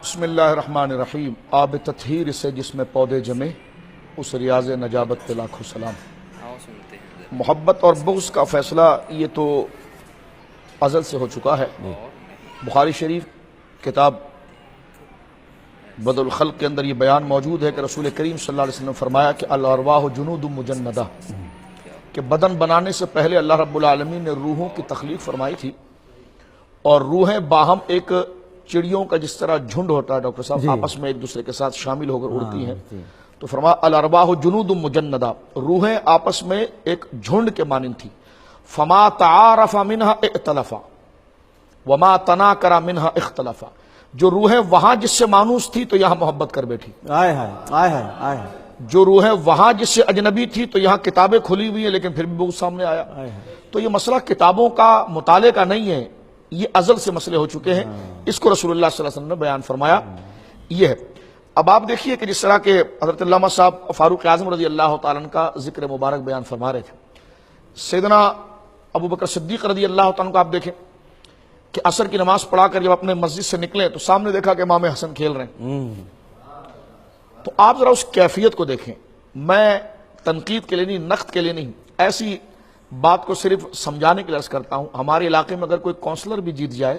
بسم اللہ الرحمن الرحیم۔ آب تطہیر سے جس میں پودے جمے، اس ریاض نجابت پہ لاکھوں سلام۔ محبت اور بغض کا فیصلہ یہ تو ازل سے ہو چکا ہے۔ بخاری شریف کتاب بدء الخلق کے اندر یہ بیان موجود ہے کہ رسول کریم صلی اللہ علیہ وسلم نے فرمایا کہ الارواح جنود مجندہ، کہ بدن بنانے سے پہلے اللہ رب العالمین نے روحوں کی تخلیق فرمائی تھی، اور روحیں باہم ایک چڑیوں کا جس طرح جھنڈ ہوتا ہے ڈاکٹر صاحب، آپس میں ایک دوسرے کے ساتھ شامل ہو کر اڑتی ہیں، تو فرمایا الارواح جنود مجندہ، روحیں آپس میں ایک جھنڈ کے مانند تھی۔ فما تعارف منها ائتلفا وما تناکر منها اختلفا، جو روحیں وہاں جس سے مانوس تھی تو یہاں محبت کر بیٹھی، جو روحیں وہاں جس سے اجنبی تھی تو یہاں کتابیں کھلی ہوئی ہیں لیکن پھر بھی بغض سامنے آیا۔ تو یہ مسئلہ کتابوں کا مطالعے کا نہیں ہے، یہ ازل سے مسئلے ہو چکے ہیں، اس کو رسول اللہ صلی اللہ علیہ وسلم نے بیان فرمایا۔ یہ ہے، اب آپ دیکھیے کہ جس طرح کہ حضرت علامہ صاحب فاروق اعظم رضی اللہ تعالیٰ عنہ کا ذکر مبارک بیان فرما رہے تھے، سیدنا ابو بکر صدیق رضی اللہ تعالیٰ عنہ کو آپ دیکھیں کہ عصر کی نماز پڑھا کر جب اپنے مسجد سے نکلے تو سامنے دیکھا کہ امام حسن کھیل رہے ہیں، تو آپ ذرا اس کیفیت کو دیکھیں۔ میں تنقید کے لیے نہیں، نقد کے لیے نہیں، ایسی بات کو صرف سمجھانے کے لیے عرض کرتا ہوں۔ ہمارے علاقے میں اگر کوئی کونسلر بھی جیت جائے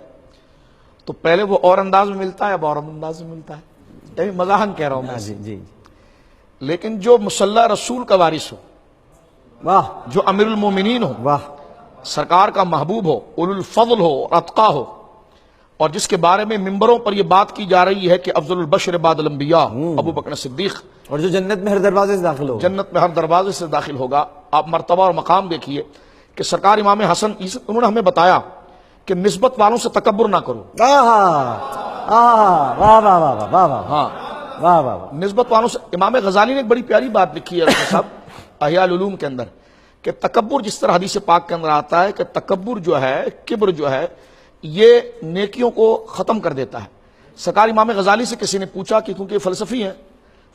تو پہلے وہ اور انداز میں ملتا ہے، اب اور انداز میں ملتا ہے، یعنی مزاحن کہہ رہا ہوں میں، لیکن جو مصلی رسول کا وارث ہو، جو امیر المومنین ہو، سرکار کا محبوب ہو، اولو الفضل ہو، اتقا ہو، اور جس کے بارے میں ممبروں پر یہ بات کی جا رہی ہے کہ افضل البشر بعد الانبیاء ابو بکر صدیق، اور جو جنت میں ہر دروازے سے داخل ہوگا، جنت میں ہر دروازے سے داخل ہوگا۔ آپ مرتبہ اور مقام دیکھیے کہ سرکار امام حسن انہوں نے ہمیں بتایا کہ نسبت والوں سے تکبر نہ کرو۔ نسبت والوں سے، امام غزالی نے ایک بڑی پیاری بات لکھی ہے ڈاکٹر صاحب احیاء العلوم کے اندر، کہ تکبر جس طرح حدیث پاک کے اندر آتا ہے کہ تکبر جو ہے، کبر جو ہے، یہ نیکیوں کو ختم کر دیتا ہے۔ سرکار امام غزالی سے کسی نے پوچھا کہ کیونکہ یہ فلسفی ہیں،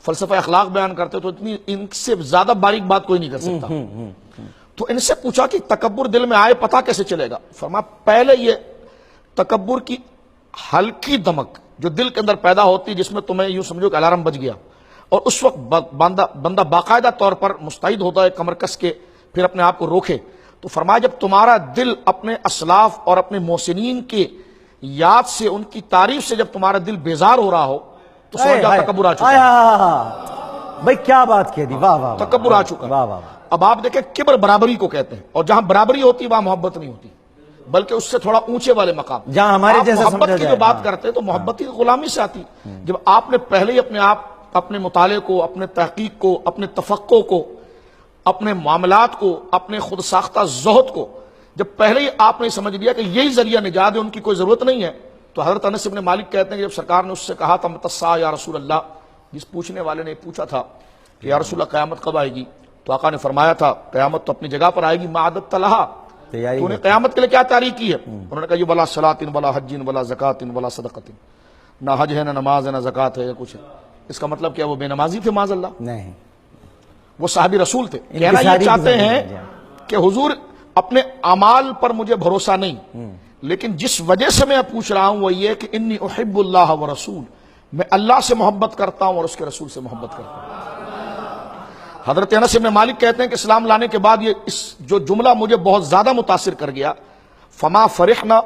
فلسفہ اخلاق بیان کرتے تو اتنی ان سے زیادہ باریک بات کوئی نہیں کر سکتا، تو ان سے پوچھا کہ تکبر دل میں آئے پتہ کیسے چلے گا؟ فرمایا پہلے یہ تکبر کی ہلکی دمک جو دل کے اندر پیدا ہوتی، جس میں تمہیں یوں سمجھو کہ الارم بج گیا، اور اس وقت بندہ باقاعدہ طور پر مستعد ہوتا ہے کمر کس کے پھر اپنے آپ کو روکے، تو فرمایا جب تمہارا دل اپنے اسلاف اور اپنے محسنین کے یاد سے، ان کی تعریف سے جب تمہارا دل بیزار ہو رہا ہو تو سمجھ جا تکبر آ چکا ہے۔ بھائی کیا بات کہہ دی، واہ واہ، تکبر آ چکا ہے۔ اب آپ دیکھیں کبر برابری کو کہتے ہیں، اور جہاں برابری ہوتی وہاں محبت نہیں ہوتی، بلکہ اس سے تھوڑا اونچے والے مقام، جہاں ہمارے جیسا محبت کی جو بات کرتے ہیں تو محبت ہی غلامی سے آتی۔ جب آپ نے پہلے ہی اپنے مطالعے کو، اپنے تحقیق کو، اپنے تفقع کو، اپنے معاملات کو، اپنے خود ساختہ زہد کو جب پہلے ہی آپ نے سمجھ لیا کہ یہی ذریعہ نجات ہے، ان کی کوئی ضرورت نہیں ہے، تو حضرت انس بن مالک کہتے ہیں کہ جب سرکار نے اس سے کہا تھا متسا یا رسول اللہ، جس پوچھنے والے نے پوچھا تھا کہ یا رسول اللہ قیامت کب آئے گی، تو آقا نے فرمایا تھا قیامت تو اپنی جگہ پر آئے گی، ما عددت لہا، تو نے قیامت کے لیے کیا تیاری کی ہے؟ انہوں نے کہا یہ ولا صلاۃ ولا حج ولا زکات ولا صدقۃ، نہ حج ہے، نہ نماز ہے، نہ زکات ہے، یا کچھ ہے۔ اس کا مطلب کیا وہ بے نمازی تھے معاذ اللہ؟ نہیں، وہ صحابی رسول تھے۔ کہنا یہ چاہتے ہیں کہ حضور اپنے اعمال پر مجھے بھروسہ نہیں، لیکن جس وجہ سے میں پوچھ رہا ہوں وہ یہ کہ انی احب اللہ ورسول، میں اللہ سے محبت کرتا ہوں اور اس کے رسول سے محبت کرتا ہوں۔ حضرت انس بن مالک کہتے ہیں کہ اسلام لانے کے بعد یہ جو جملہ مجھے بہت زیادہ متاثر کر گیا، فما فرحنا،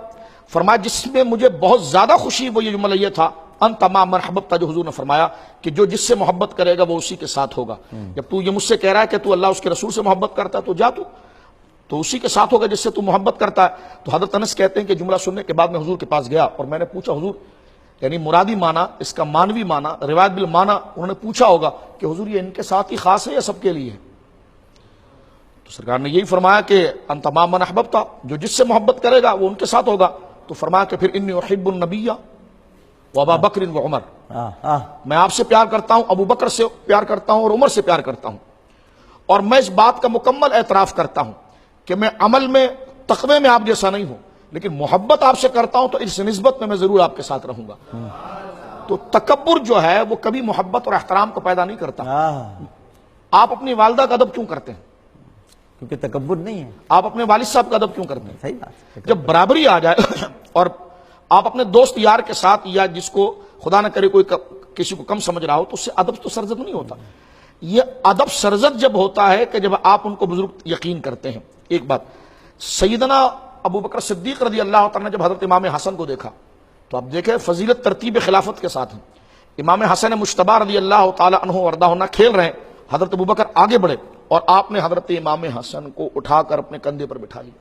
فرمایا جس میں مجھے بہت زیادہ خوشی وہ یہ جملہ یہ تھا، انت ما من احببت، جو حضور نے فرمایا کہ جو جس سے محبت کرے گا وہ اسی کے ساتھ ہوگا۔ جب تو یہ مجھ سے کہہ رہا ہے کہ تو اللہ اس کے رسول سے محبت کرتا ہے تو جا تو اسی کے ساتھ ہوگا جس سے تو محبت کرتا ہے۔ تو حضرت انس کہتے ہیں کہ جملہ سننے کے بعد میں حضور کے پاس گیا اور میں نے پوچھا حضور، یعنی مرادی معنی، اس کا مانوی معنی، روایت بالمعنی، انہوں نے پوچھا ہوگا کہ حضور یہ ان کے ساتھ ہی خاص ہے یا سب کے لیے ہے؟ تو سرکار نے یہی فرمایا کہ انت ما من احببت، جو جس سے محبت کرے گا وہ ان کے ساتھ ہوگا۔ تو فرمایا کہ پھر انی احب النبی و ابا بکر و عمر، میں آپ سے پیار کرتا ہوں، ابو بکر سے پیار کرتا ہوں اور عمر سے پیار کرتا ہوں، اور میں اس بات کا مکمل اعتراف کرتا ہوں کہ میں عمل میں، تقوی میں آپ جیسا نہیں ہوں، لیکن محبت آپ سے کرتا ہوں تو اس نسبت میں زور آپ کے ساتھ رہوں گا۔ تو تکبر جو ہے وہ کبھی محبت اور احترام کو پیدا نہیں کرتا۔ آپ اپنی والدہ کا ادب کیوں کرتے ہیں؟ کیونکہ تکبر نہیں ہے۔ آپ اپنے والد صاحب کا ادب کیوں کرتے ہیں؟ صحیح بات، جب برابری آ جائے اور آپ اپنے دوست یار کے ساتھ یا جس کو خدا نہ کرے کوئی کسی کو کم سمجھ رہا ہو تو اس سے ادب تو سرزد نہیں ہوتا. یہ ادب سرزد جب ہوتا ہے کہ جب آپ ان کو بزرگ یقین کرتے ہیں. ایک بات، سیدنا ابو بکر صدیق رضی اللہ تعالیٰ نے جب حضرت امام حسن کو دیکھا تو آپ دیکھیں فضیلت ترتیب خلافت کے ساتھ ہے. امام حسن مجتبی رضی اللہ تعالیٰ عنہ وردہ عنہ کھیل رہے ہیں، حضرت ابو بکر آگے بڑھے اور آپ نے حضرت امام حسن کو اٹھا کر اپنے کندھے پر بٹھا لیا.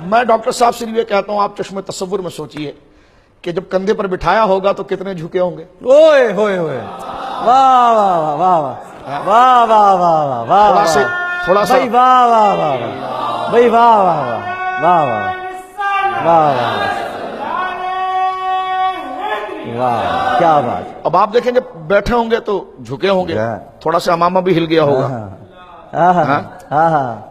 میں ڈاکٹر صاحب سے یہ کہتا ہوں، آپ چشم تصور میں سوچئے کہ جب کندھے پر بٹھایا ہوگا تو کتنے جھکے ہوں گے. اوئے ہوئے ہوئے، واہ واہ واہ واہ واہ واہ واہ واہ واہ، تھوڑا سا بھائی واہ واہ واہ واہ، بھائی واہ واہ واہ واہ واہ واہ واہ، کیا بات. اب آپ دیکھیں جب بیٹھے ہوں گے تو جھکے ہوں گے، تھوڑا سا امامہ بھی ہل گیا ہوگا،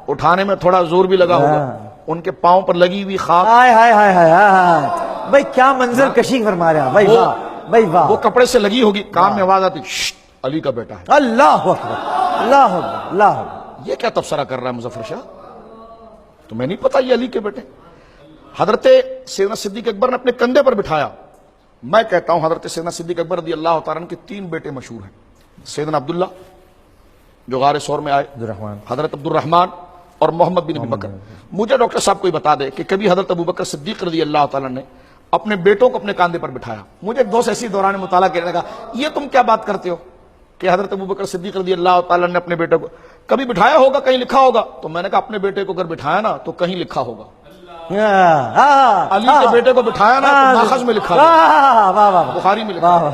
اٹھانے میں تھوڑا زور بھی لگا ہوگا، ان کے پاؤں پر لگی ہوئی خاک. ہائے ہائے ہائے ہائے ہائے، بھائی کیا منظر کشی فرما رہے ہیں. بھائی واہ بھائی واہ، وہ کپڑے سے لگی ہوگی، کان میں آواز آتی علی کا بیٹا ہے. اللہ اکبر اللہ اکبر اللہ اکبر. یہ کیا تبصرہ کر رہا ہے مظفر شاہ؟ تمہیں نہیں پتا یہ علی کے بیٹے؟ حضرت سیدنا صدیق اکبر نے اپنے کندھے پر بٹھایا. میں کہتا ہوں حضرت سیدنا صدیق اکبر رضی اللہ تعالیٰ عنہ کے 3 بیٹے مشہور ہیں. سیدنا عبداللہ جو غار ثور میں آئے، حضرت عبد الرحمن اور محمد بن ابی بکر. مجھے ڈاکٹر صاحب کو بتا دے کہ کبھی حضرت ابو بکر صدیق رضی اللہ تعالیٰ نے اپنے بیٹوں کو اپنے کاندھے پر بٹھایا؟ مجھے ایک دوست ایسی دوران مطالعہ کہنے لگا یہ تم کیا بات کرتے ہو کہ حضرت ابو بکر صدیق رضی اللہ تعالیٰ نے اپنے بیٹے کو کبھی بٹھایا ہوگا، کہیں لکھا ہوگا؟ تو میں نے کہا اپنے بیٹے کو اگر بٹھایا نا تو کہیں لکھا ہوگا. علی کے بیٹے کو بٹھایا نا تو ماخذ میں لکھا ہوگا، بخاری میں لکھا ہوگا،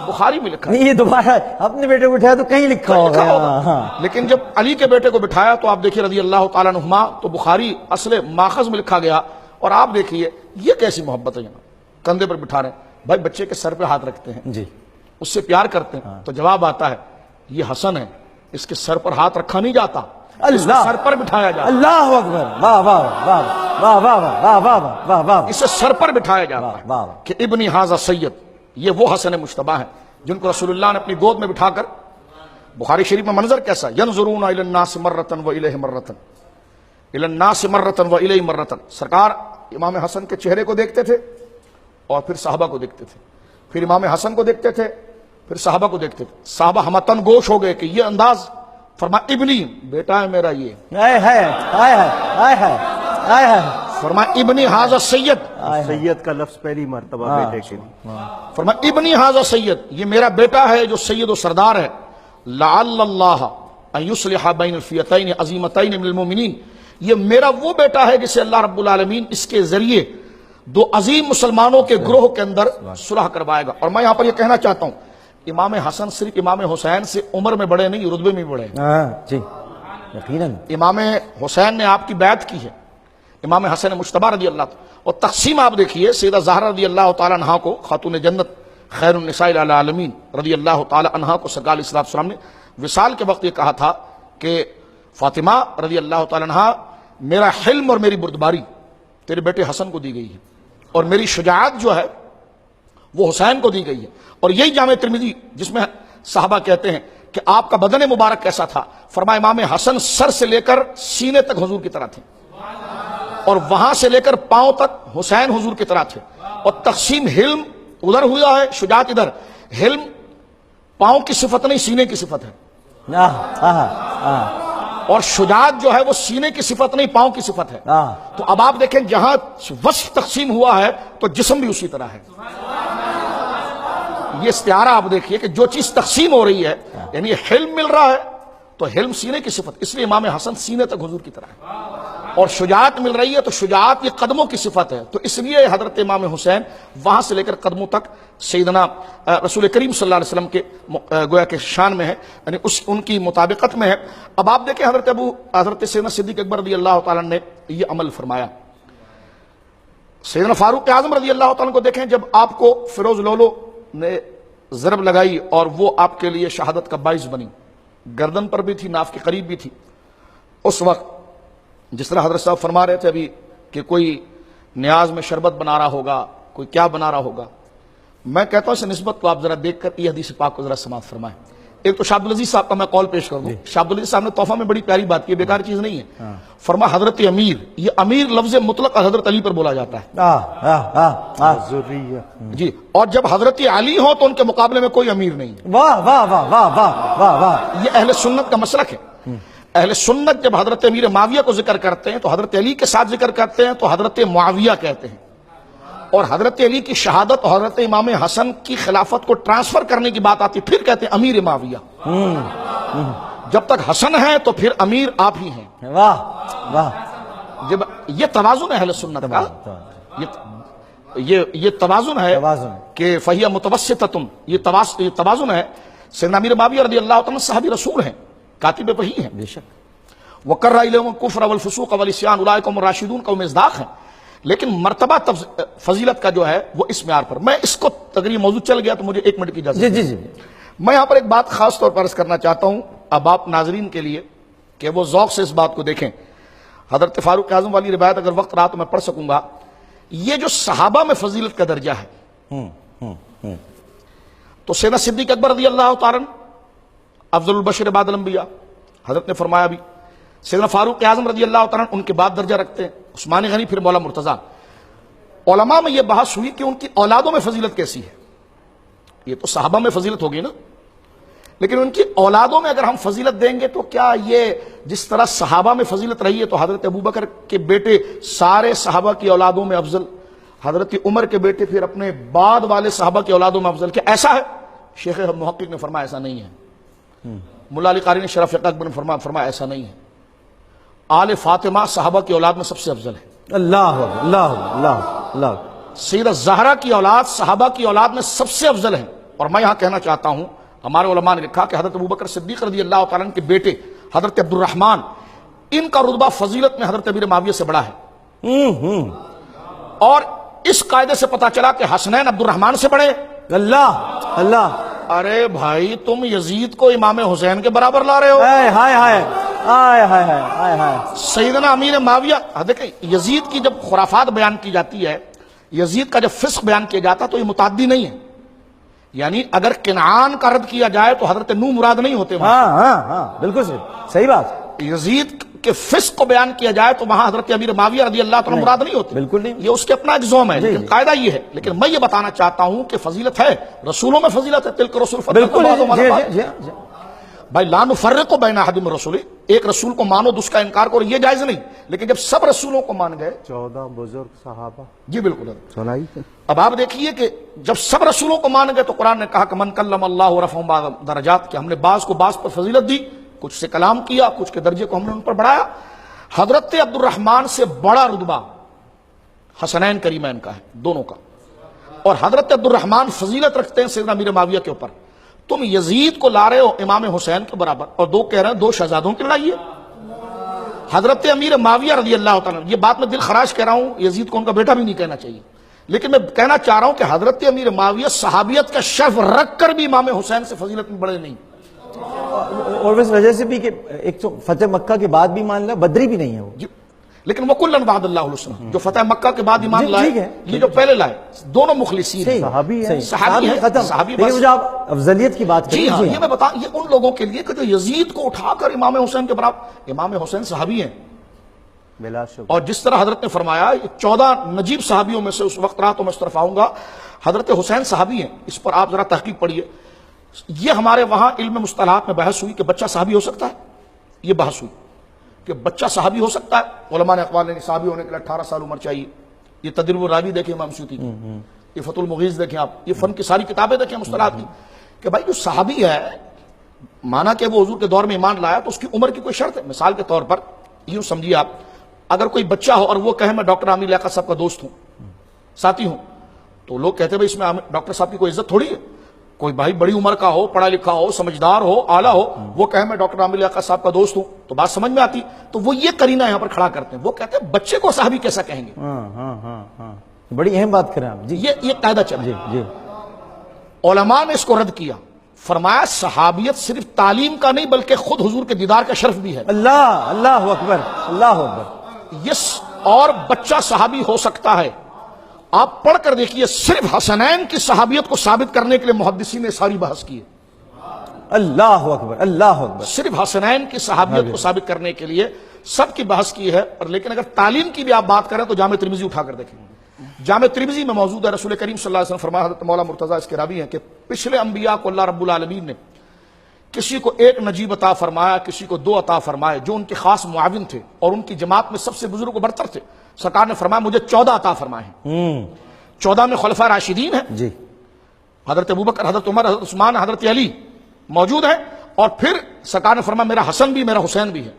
بخاری میں لکھا. یہ دوبارہ اپنے بیٹے کو اٹھایا تو کہیں لکھا ہوگا. لیکن جب علی کے بیٹے کو بٹھایا تو آپ دیکھیے رضی اللہ تعالیٰ عنہما، تو بخاری اصل ماخذ میں لکھا گیا. اور آپ دیکھیے یہ کیسی محبت ہے، کندھے پر بٹھا رہے ہیں. بھائی بچے کے سر پہ ہاتھ رکھتے ہیں جی، اس سے پیار کرتے ہیں تو جواب آتا ہے یہ حسن ہے، اس کے سر پر ہاتھ رکھا نہیں جاتا، اس کو سر پر بٹھایا جاتا. اللہ اکبر، واہ واہ واہ واہ واہ واہ واہ واہ واہ، اسے سر پر بٹھایا جاتا ہے کہ ابنی ھذا سید. یہ وہ حسن مجتبی ہیں جن کو رسول اللہ نے اپنی گود میں بٹھا کر، بخاری شریف میں منظر کیسا، ینظرون الی الناس مرۃ و الیہ مرۃ، الی الناس مرۃ و الیہ مرۃ. سرکار امام حسن کے چہرے کو دیکھتے تھے اور پھر صحابہ کو دیکھتے تھے، پھر امام حسن کو دیکھتے تھے، پھر صحابہ کو دیکھتے تھے. صحابہ ہمتن گوش ہو گئے کہ یہ انداز، فرمایا ابنی، بیٹا ہے میرا یہ. فرمایا ابنی ھذا سید، سید کا لفظ پہلی مرتبہ بیٹے کے لیے. فرمایا ابنی ھذا سید، یہ میرا بیٹا ہے جو سید و سردار ہے. لعل اللہ ان یصلح بین الفئتین عظیمتین من المؤمنین، یہ میرا وہ بیٹا ہے جسے اللہ رب العالمین اس کے ذریعے 2 عظیم مسلمانوں کے گروہ کے اندر صلح کروائے گا. اور میں یہاں پر یہ کہنا چاہتا ہوں، امام حسن صرف امام حسین سے عمر میں بڑے نہیں، رتبے میں بھی بڑے. جی یقیناً. امام حسین نے آپ کی بیعت کی ہے، امام حسن مجتبی رضی اللہ تعالیٰ. اور تقسیم آپ دیکھیے، سیدہ زہرا رضی اللہ تعالیٰ عنہا کو، خاتون جنت خیر النساء العالمین رضی اللہ تعالیٰ عنہا کو سرکار علیہ السلام نے وصال کے وقت یہ کہا تھا کہ فاطمہ رضی اللہ تعالیٰ عنہا، میرا حلم اور میری بردباری تیرے بیٹے حسن کو دی گئی ہے، اور میری شجاعت جو ہے وہ حسین کو دی گئی ہے. اور یہی جامع ترمذی جس میں صحابہ کہتے ہیں کہ آپ کا بدن مبارک کیسا تھا، فرمایا امام حسن سر سے لے کر سینے تک حضور کی طرح تھے، اور وہاں سے لے کر پاؤں تک حسین حضور کی طرح تھے. اور تقسیم حلم ادھر ہوا ہے، شجاعت ادھر. حلم پاؤں کی صفت نہیں، سینے کی صفت ہے، اور شجاعت جو ہے وہ سینے کی صفت نہیں، پاؤں کی صفت ہے. تو اب آپ دیکھیں جہاں وصف تقسیم ہوا ہے تو جسم بھی اسی طرح ہے. یہ استعارہ آپ دیکھیے کہ جو چیز تقسیم ہو رہی ہے، یعنی حلم مل رہا ہے تو حلم سینے کی صفت، اس لیے امام حسن سینے تک حضور کی طرح ہے. اور شجاعت مل رہی ہے تو شجاعت یہ قدموں کی صفت ہے، تو اس لیے حضرت امام حسین وہاں سے لے کر قدموں تک سیدنا رسول کریم صلی اللہ علیہ وسلم کے گویا کے شان میں ہے، یعنی ان کی مطابقت میں ہے. اب آپ دیکھیں حضرت سیدنا صدیق اکبر رضی اللہ تعالیٰ نے یہ عمل فرمایا. سیدنا فاروق اعظم رضی اللہ تعالیٰ کو دیکھیں، جب آپ کو فیروز لولو نے ضرب لگائی اور وہ آپ کے لیے شہادت کا باعث بنی، گردن پر بھی تھی، ناف کے قریب بھی تھی، اس وقت جس طرح حضرت صاحب فرما رہے تھے ابھی کہ کوئی نیاز میں شربت بنا رہا ہوگا، کوئی کیا بنا رہا ہوگا، میں کہتا ہوں اس نسبت کو آپ ذرا دیکھ کر یہ حدیث پاک کو ذرا سماعت فرمائیں. ایک تو شاہ عبدالعزیز صاحب کا میں قول پیش کر دوں. شاہ عبدالعزیز صاحب نے تحفہ میں بڑی پیاری بات کی, بیکار چیز نہیں ہے. فرما حضرت امیر, یہ امیر لفظ مطلق حضرت علی پر بولا جاتا ہے. ذریہ. جی, اور جب حضرت علی ہو تو ان کے مقابلے میں کوئی امیر نہیں. واہ واہ واہ واہ واہ واہ واہ. یہ اہل سنت کا مسلک ہے. اہل سنت جب حضرت امیر معاویہ کو ذکر کرتے ہیں تو حضرت علی کے ساتھ ذکر کرتے ہیں تو حضرت معاویہ کہتے ہیں, اور حضرت علی کی شہادت اور حضرت امام حسن کی خلافت کو ٹرانسفر کرنے کی بات آتی پھر کہتے ہیں امیر معاویہ. جب تک حسن ہے تو پھر امیر آپ ہی ہیں. واہ واہ. جب یہ توازن ہے اہل سنت کا, یہ توازن ہے کہ فہیہ متوسطۃ, یہ توازن ہے. سیدنا امیر معاویہ رضی اللہ عنہ صحابی رسول ہیں, کاتب وحی ہیں. بے شک. وَقَرَّ إِلَيْهُمُ الْكُفْرَ وَالْفُسُوقَ وَالْعِصْيَانَ أُولَٰئِكَ هُمُ الرَّاشِدُونَ کا مصداق ہیں. لیکن مرتبہ فضیلت کا جو ہے وہ اس معیار پر. میں اس کو تقریباً موضوع چل گیا تو مجھے 1 منٹ کی اجازت. جی جی جی. میں یہاں پر ایک بات خاص طور پر عرض کرنا چاہتا ہوں اب آپ ناظرین کے لیے کہ وہ ذوق سے اس بات کو دیکھیں. حضرت فاروق اعظم والی روایت اگر وقت رہا تو میں پڑھ سکوں گا. یہ جو صحابہ میں فضیلت کا درجہ ہے تو سیدنا صدیق اکبر رضی اللہ تعالی عنہ افضل البشر بعد الانبیاء, حضرت نے فرمایا بھی. سیدنا فاروق اعظم رضی اللہ تعالیٰ عنہ ان کے بعد درجہ رکھتے ہیں, عثمان غنی, پھر مولا مرتضیٰ. علماء میں یہ بحث ہوئی کہ ان کی اولادوں میں فضیلت کیسی ہے. یہ تو صحابہ میں فضیلت ہوگی نا, لیکن ان کی اولادوں میں اگر ہم فضیلت دیں گے تو کیا یہ جس طرح صحابہ میں فضیلت رہی ہے تو حضرت ابوبکر کے بیٹے سارے صحابہ کی اولادوں میں افضل, حضرت عمر کے بیٹے پھر اپنے بعد والے صحابہ کی اولادوں میں افضل, کیا ایسا ہے؟ شیخ محقق نے فرمایا ایسا نہیں ہے. ملا علی قاری نے شرف اکبر نے فرمایا ایسا نہیں ہے. آل فاطمہ صحابہ کی اولاد میں سب سے افضل ہے. اللہ اللہ اللہ اللہ. سیدہ زہرا کی اولاد صحابہ کی اولاد میں سب سے افضل ہے. اور میں یہاں کہنا چاہتا ہوں, ہمارے علماء نے لکھا کہ حضرت ابوبکر صدیق رضی اللہ تعالیٰ عنہ کے بیٹے حضرت عبد الرحمن, ان کا رتبہ فضیلت میں حضرت امیر معاویہ سے بڑا ہے. اور اس قاعدے سے پتا چلا کہ حسنین عبد الرحمن سے بڑے. اللہ اللہ. ارے بھائی تم یزید کو امام حسین کے برابر لا رہے ہو. ہائے ہائے ہائے ہائے ہائے ہائے ہائے. سیدنا امیر معاویہ, دیکھیں یزید کی جب خرافات بیان کی جاتی ہے, یزید کا جب فسق بیان کیا جاتا تو یہ متعدی نہیں ہے. یعنی اگر کنعان کا رد کیا جائے تو حضرت نوح مراد نہیں ہوتے. ہاں بالکل صحیح بات. یزید کے فسق کو بیان کیا جائے تو وہاں حضرت امیر معاویہ رضی اللہ عنہ مراد نہیں ہوتے. بالکل نہیں. یہ اس کے اپنا ایک زوم ہے, لیکن قاعدہ یہ ہے. لیکن میں یہ بتانا چاہتا ہوں کہ فضیلت ہے, رسولوں میں فضیلت ہے. تلک رسول بالکل. بھائی لا نفرق بین احد من رسول, ایک رسول کو مانو اس کا انکار کرو, یہ جائز نہیں. لیکن جب سب رسولوں کو مان گئے, 14 بزرگ صحابہ. جی بالکل سنائی. اب آپ دیکھیے کہ جب سب رسولوں کو مان گئے تو قرآن نے کہا کہ من کلم اللہ ورفع بعض درجات, کہ ہم نے بعض کو بعض پر فضیلت دی, کچھ سے کلام کیا, کچھ کے درجے کو ہم نے ان پر بڑھایا. حضرت عبد الرحمن سے بڑا رتبہ حسنین کریمین کا ہے, دونوں کا. اور حضرت عبد الرحمن فضیلت رکھتے ہیں سیدنا امیر معاویہ کے اوپر. تم یزید کو لا رہے ہو امام حسین کے برابر, اور دو کہہ رہے ہیں دو شہزادوں کی لڑائی ہے. حضرت امیر معاویہ رضی اللہ تعالیٰ, یہ بات میں دل خراش کہہ رہا ہوں, یزید کو ان کا بیٹا بھی نہیں کہنا چاہیے, لیکن میں کہنا چاہ رہا ہوں کہ حضرت امیر معاویہ صحابیت کا شرف رکھ کر بھی امام حسین سے فضیلت میں بڑے نہیں. اور اس وجہ سے بھی کہ ایک تو فتح مکہ کے بعد بھی مان لیا, بدری بھی نہیں ہے وہ. لیکن وَكُلًّا وَعَدَ اللَّهُ الْحُسْنَىٰ, جو فتح مکہ کے بعد ایمان لائے, یہ جو پہلے لائے, دونوں مخلصین ہیں, صحابی ہیں. لیکن مجھے آپ افضلیت کی بات کریں. جی ہاں, یہ میں بتا, یہ ان لوگوں کے لیے کہ جو یزید کو اٹھا کر امام حسین کے برابر, امام حسین صحابی ہیں. اور جس طرح حضرت نے فرمایا 14 نجیب صحابیوں میں سے اس وقت رہا تو میں اس طرف آؤں گا, حضرت حسین صحابی ہیں. اس پر آپ ذرا تحقیق پڑھیے. یہ ہمارے وہاں علم مصطلحات میں بحث ہوئی کہ بچہ صحابی ہو سکتا ہے, یہ بحث ہوئی کہ بچہ صحابی ہو سکتا ہے. علماء نے اقوال نے صحابی ہونے کے لیے 18 سال عمر چاہیے. یہ تدریب الراوی دیکھیں امام سیوطی کی, یہ فتح المغیث دیکھیں آپ, یہ فن کی ساری کتابیں دیکھیں مصطلحات کی, کہ بھائی جو صحابی ہے, مانا کہ وہ حضور کے دور میں ایمان لایا تو اس کی عمر کی کوئی شرط ہے. مثال کے طور پر یوں سمجھیے آپ, اگر کوئی بچہ ہو اور وہ کہے میں ڈاکٹر عامر لیاقت صاحب کا دوست ہوں, ساتھی ہوں, تو لوگ کہتے ہیں بھائی اس میں ڈاکٹر صاحب کی کوئی عزت تھوڑی ہے. کوئی بھائی بڑی عمر کا ہو, پڑھا لکھا ہو, سمجھدار ہو, اعلیٰ ہو, وہ کہے میں ڈاکٹر عامر لیاقت صاحب کا دوست ہوں, تو بات سمجھ میں آتی. تو وہ یہ قرینہ یہاں پر کھڑا کرتے ہیں, وہ کہتے ہیں بچے کو صحابی کیسا کہیں گے. بڑی اہم بات کریں آپ. یہ قاعدہ چلا. علماء نے اس کو رد کیا, فرمایا صحابیت صرف تعلیم کا نہیں بلکہ خود حضور کے دیدار کا شرف بھی ہے. اللہ اللہ اکبر, اللہ اکبر. یس, اور بچہ صحابی ہو سکتا ہے. آپ پڑھ کر دیکھیے, صرف حسنین کی صحابیت کو ثابت کرنے کے لیے محدثین نے ساری بحث کی ہے. اللہ اکبر، اللہ اکبر. صرف حسنین کی صحابیت کو ثابت کرنے کے لیے سب کی بحث کی ہے. اور لیکن اگر تعلیم کی بھی آپ بات کریں تو جامع ترمذی اٹھا کر دیکھیں. جامع ترمذی میں موجود ہے، رسول کریم صلی اللہ علیہ وسلم فرمایا، حضرت مولا مرتضیٰ اس کے راوی ہیں، کہ پچھلے انبیاء کو اللہ رب العالمین نے کسی کو ایک نجیب عطا فرمایا، کسی کو 2 عطا فرمائے جو ان کے خاص معاون تھے اور ان کی جماعت میں سب سے بزرگ و برتر تھے. سرکار نے فرمایا مجھے 14 عطا فرمائے ہیں. 14 میں خلفاء راشدین ہیں، جی. حضرت ابوبکر، حضرت عمر، حضرت عثمان، حضرت علی موجود ہیں. اور پھر سرکار نے فرمایا میرا حسن بھی، میرا حسین بھی ہے.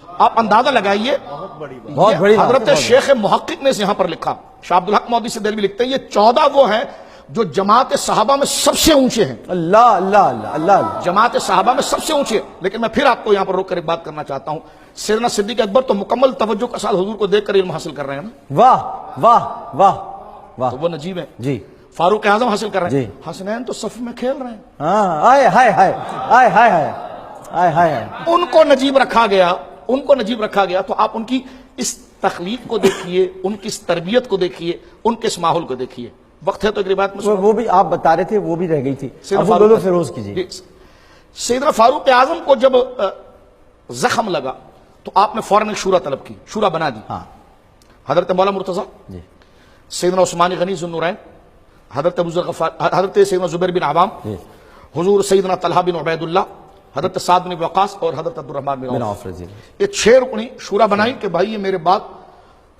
آپ اندازہ لگائیے، بہت بڑی بات ہے. حضرت شیخ محقق نے یہاں پر لکھا، شاہ عبد الحق مودودی سے دہلوی لکھتے ہیں یہ 14 وہ ہیں جو جماعت صحابہ میں سب سے اونچے ہیں. اللہ اللہ اللہ اللہ اللہ. جماعت صحابہ میں سب سے اونچے. لیکن میں پھر آپ کو یہاں پر روک کر ایک بات کرنا چاہتا ہوں. سیدنا صدیق اکبر تو مکمل توجہ کے ساتھ حضور کو دیکھ کر علم حاصل کر رہے ہیں نا، واہ واہ واہ واہ. تو وہ نجیب ہیں. جی. فاروق اعظم حاصل کر رہے ہیں. جی. حسنین تو صف میں کھیل رہے ہیں. ہاں. آئے ہائے ہائے آئے ہائے ہائے آئے ہائے ہائے. ان کو نجیب رکھا گیا، ان کو نجیب رکھا گیا. تو آپ ان کی اس تخلیق کو دیکھیے، ان کی اس تربیت کو دیکھیے، ان کے اس ماحول کو دیکھیے. وقت ہے تو ایک روایت میں وہ بھی آپ بتا رہے تھے، وہ بھی رہ گئی تھی. سیدنا ابو فاروق بلو فیروز کی. جی. سیدنا فاروق اعظم کو جب زخم لگا تو آپ نے فوراً ایک شورا طلب کی، شورا بنا دی. ہاں. حضرت مولا مرتضیٰ، جی. سیدنا عثمان غنی ذو النورین، حضرت ابو ذر غفار، حضرت سیدنا زبیر بن عوام، جی. حضور سیدنا طلحہ بن عبید اللہ، حضرت سعد بن وقاص اور حضرت عبد الرحمن بن بن عوف. عوف رضی اللہ. یہ 6 رکنی شورا بنائی کہ بھائی یہ میرے بعد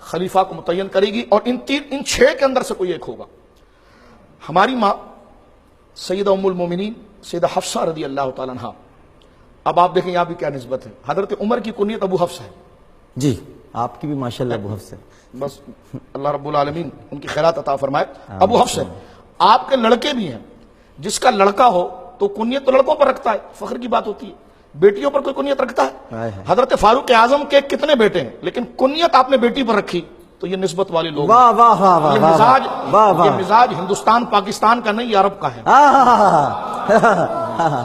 خلیفہ کو متعین کرے گی اور ان 6 کے اندر سے کوئی ایک ہوگا. ہماری ماں سیدہ ام المومنین سیدہ حفصہ رضی اللہ تعالیٰ عنہا. اب آپ دیکھیں یہاں بھی کیا نسبت ہے. حضرت عمر کی کنیت ابو حفص ہے. جی. آپ کی بھی ماشاءاللہ ابو حفص ہے. بس اللہ رب العالمین ان کی خیرات عطا فرمائے. ابو حفص ہے. آپ کے لڑکے بھی ہیں. جس کا لڑکا ہو تو کنیت تو لڑکوں پر رکھتا ہے، فخر کی بات ہوتی ہے. بیٹیوں پر کوئی کنیت رکھتا ہے؟ حضرت فاروق اعظم کے کتنے بیٹے ہیں لیکن کنیت آپ نے بیٹی پر رکھی، تو یہ نسبت والے لوگ. واہ واہ واہ واہ. یہ مزاج ہندوستان پاکستان کا نہیں، عرب کا ہے.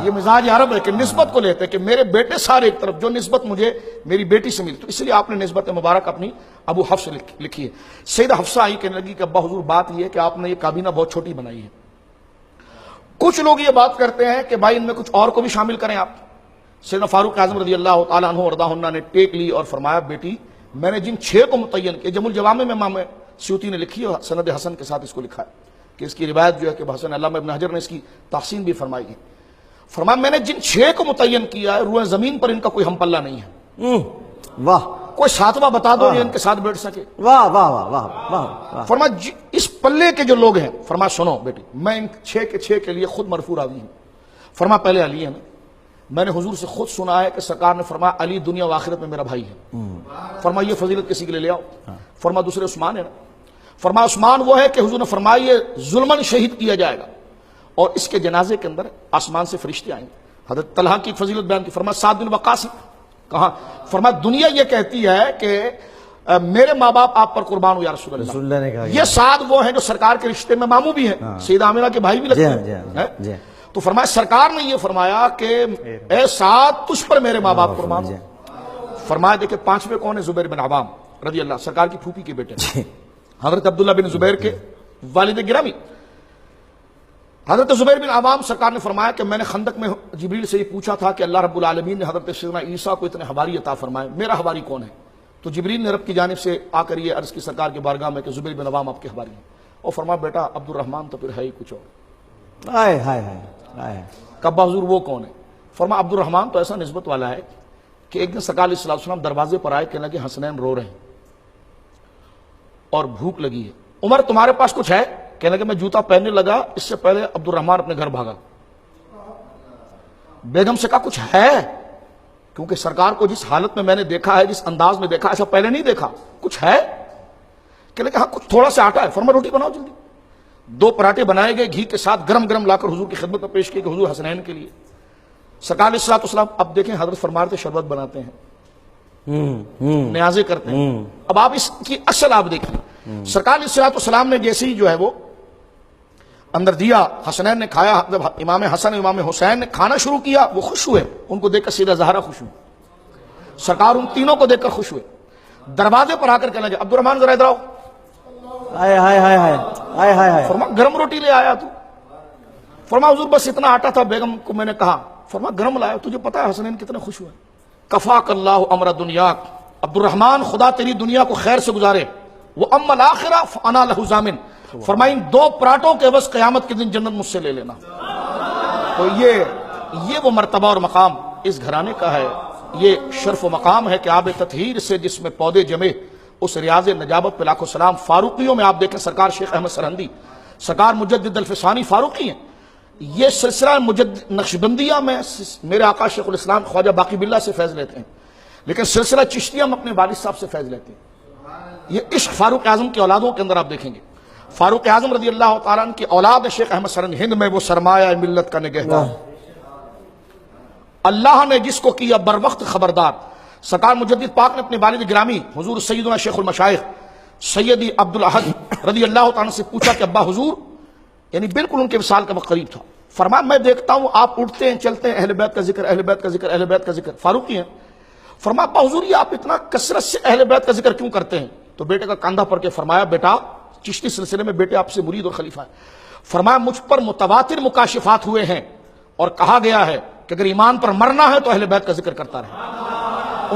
یہ مزاج عرب ہے کہ نسبت کو لیتے ہیں کہ میرے بیٹے سارے ایک طرف، جو نسبت مجھے میری بیٹی سے ملی. تو اس لیے آپ نے نسبت مبارک اپنی ابو حفص لکھی ہے. سیدہ حفصہ آئی کہنے لگی کہ ابا حضور بات یہ ہے کہ آپ نے یہ کابینہ بہت چھوٹی بنائی ہے. کچھ لوگ یہ بات کرتے ہیں کہ بھائی ان میں کچھ اور کو بھی شامل کریں آپ. سیدنا فاروق اعظم رضی اللہ تعالیٰ عنہ وارضاہ عنہ نے ٹیک لی اور فرمایا بیٹی میں نے جن 6 کو متعین کیا، جم الجوامع میں امام سیوطی نے لکھی اور سند حسن کے ساتھ اس کو لکھا ہے کہ اس کی روایت جو ہے کہ حسن علامہ ابن حجر نے اس کی تحسین بھی فرمائی ہے. فرمایا میں نے جن 6 کو متعین کیا ہے روئے زمین پر ان کا کوئی ہم پلہ نہیں ہے. واہ. کوئی 7واں بتا دو یہ ان کے ساتھ بیٹھ سکے. واہ واہ واہ واہ واہ. فرمایا اس پلے کے جو لوگ ہیں، فرمایا سنو بیٹی میں ان 6 کے لیے خود مرفوع راوی ہوں. فرمایا پہلے علی ہے نا، میں نے حضور سے خود سنا ہے کہ سرکار نے فرمایا علی دنیا و آخرت میں میرا بھائی ہے. فرمایا یہ فضیلت کسی کے لیے لے آؤ. فرمایا دوسرے عثمان ہے نا. فرمایا عثمان وہ ہے کہ حضور نے فرمایا یہ ظلمن شہید کیا جائے گا اور اس کے جنازے کے اندر آسمان سے فرشتے آئیں گے. حضرت طلحہ کی فضیلت بیان کی. فرمایا سعد بن وقاص کہاں؟ فرمایا دنیا یہ کہتی ہے کہ میرے ماں باپ آپ پر قربان ہو یا رسول اللہ نے کہا یہ سعد وہ ہیں جو سرکار کے رشتے میں ماموں بھی ہیں، سیدہ آمنہ کے بھائی بھی لگتے ہیں. تو فرمایا سرکار نے یہ فرمایا کہ اے سعد تجھ پر میرے ماں باپ قربان ہو. فرمایا دیکھیں 5ویں کون ہے؟ زبیر بن عوام رضی اللہ، سرکار کی پھوپھی کے بیٹے، حضرت عبداللہ بن زبیر کے والد گرامی. حضرت زبیر بن عوام سرکار نے فرمایا کہ میں نے خندق میں جبریل سے یہ پوچھا تھا کہ اللہ رب العالمین نے حضرت سیدنا عیسیٰ کو اتنے حواری عطا فرمائے، میرا حواری کون ہے؟ تو جبریل نے رب کی جانب سے آ کر یہ عرض کی سرکار کے بارگاہ میں کہ زبیر بن عوام آپ کے حواری ہیں. اور فرمایا بیٹا عبد الرحمن تو پھر ہے ہی کچھ اور. ہائے ہائے ہائے. کبا حضور وہ کون ہے؟ فرمایا عبد الرحمن تو ایسا نسبت والا ہے کہ ایک دن سرکار علیہ الصلوۃ والسلام دروازے پر آئے، کہنے لگے حسنین رو رہے ہیں اور بھوک لگی ہے. عمر تمہارے پاس کچھ ہے؟ کہنے لگے میں جوتا پہننے لگا اس سے پہلے عبد الرحمن اپنے گھر بھاگا. بیگم سے کہا کچھ ہے؟ کیونکہ سرکار کو جس حالت میں نے دیکھا ہے، جس انداز میں دیکھا ایسا پہلے نہیں دیکھا. کچھ ہے؟ کہنے لگے ہاں کچھ تھوڑا سا آٹا ہے. فرمایا روٹی بناؤ جلدی. 2 پراٹھے بنائے گئے گھی کے ساتھ گرم گرم لا کر حضور کی خدمت میں پیش کیے کہ حضور حسنین کے لیے. سرکار علیہ الصلوۃ والسلام اب دیکھیں حضرت فرماتے شربت بناتے ہیں، نیازیں کرتے ہیں. اب آپ اس کی اصل آپ دیکھیں. سرکار علیہ الصلوۃ والسلام نے جیسے ہی جو ہے وہ اندر دیا، حسنین نے کھایا. جب امام حسن امام حسین نے کھانا شروع کیا وہ خوش ہوئے، ان کو دیکھ کر سیدہ زہرا خوش ہوئی. سرکار ان تینوں کو دیکھ کر خوش ہوئے. دروازے پر آ کر کہنے لگے عبد الرحمن ذرا ادھر آؤ. ہائے ہائے ہائے ہائے ہائے ہائے. فرمایا گرم روٹی لے آیا تو. فرمایا حضور بس اتنا آٹا تھا، بیگم کو میں نے کہا. فرما گرم لایا، تجھے پتا ہے حسنین کتنے خوش ہوئے. کفاک اللہ امر دنیا، عبد الرحمن خدا تیری دنیا کو خیر سے گزارے. وہ اما الاخرہ فانا لہ ضامن، فرمایا ان 2 پراٹوں کے عوض قیامت کے دن جنت مجھ سے لے لینا. تو یہ وہ مرتبہ اور مقام اس گھرانے کا ہے. یہ شرف و مقام ہے کہ آب تطہیر سے جس میں پودے جمے، اس ریاض نجابت پہ لاکھوں سلام. فاروقیوں میں آپ دیکھیں سرکار شیخ احمد سرہندی، سرکار مجدد الفسانی فاروقی ہیں. یہ سلسلہ نقشبندیہ میں میرے آقا شیخ الاسلام خواجہ باقی باللہ سے فیض لیتے ہیں، لیکن سلسلہ چشتیہ میں اپنے والد صاحب سے فیض لیتے ہیں. یہ عشق فاروق اعظم کی اولادوں کے اندر آپ دیکھیں گے. فاروق اعظم رضی اللہ تعالیٰ عنہ کی اولاد شیخ احمد سرہندی، ہند میں وہ سرمایہ ملت کا نگہبان، اللہ نے جس کو کیا بر وقت خبردار. سرکار مجدد پاک نے اپنے والد گرامی حضور سیدنا شیخ المشائخ سیدی عبدالاحد رضی اللہ تعالیٰ سے پوچھا کہ ابا حضور، یعنی بالکل ان کے وصال کا وقت قریب تھا، فرمایا میں دیکھتا ہوں آپ اٹھتے ہیں چلتے ہیں اہل بیت کا ذکر، اہل بیت کا ذکر، اہل بیت کا ذکر. فاروقی ہیں. فرمایا ابا حضور یہ آپ اتنا کثرت سے اہل بیت کا ذکر کیوں کرتے ہیں؟ تو بیٹے کا کاندھا پڑھ کے فرمایا بیٹا، چشتی سلسلے میں بیٹے آپ سے مرید اور خلیفہ ہے. فرمایا مجھ پر متواتر مکاشفات ہوئے ہیں اور کہا گیا ہے کہ اگر ایمان پر مرنا ہے تو اہل بیت کا ذکر کرتا رہے.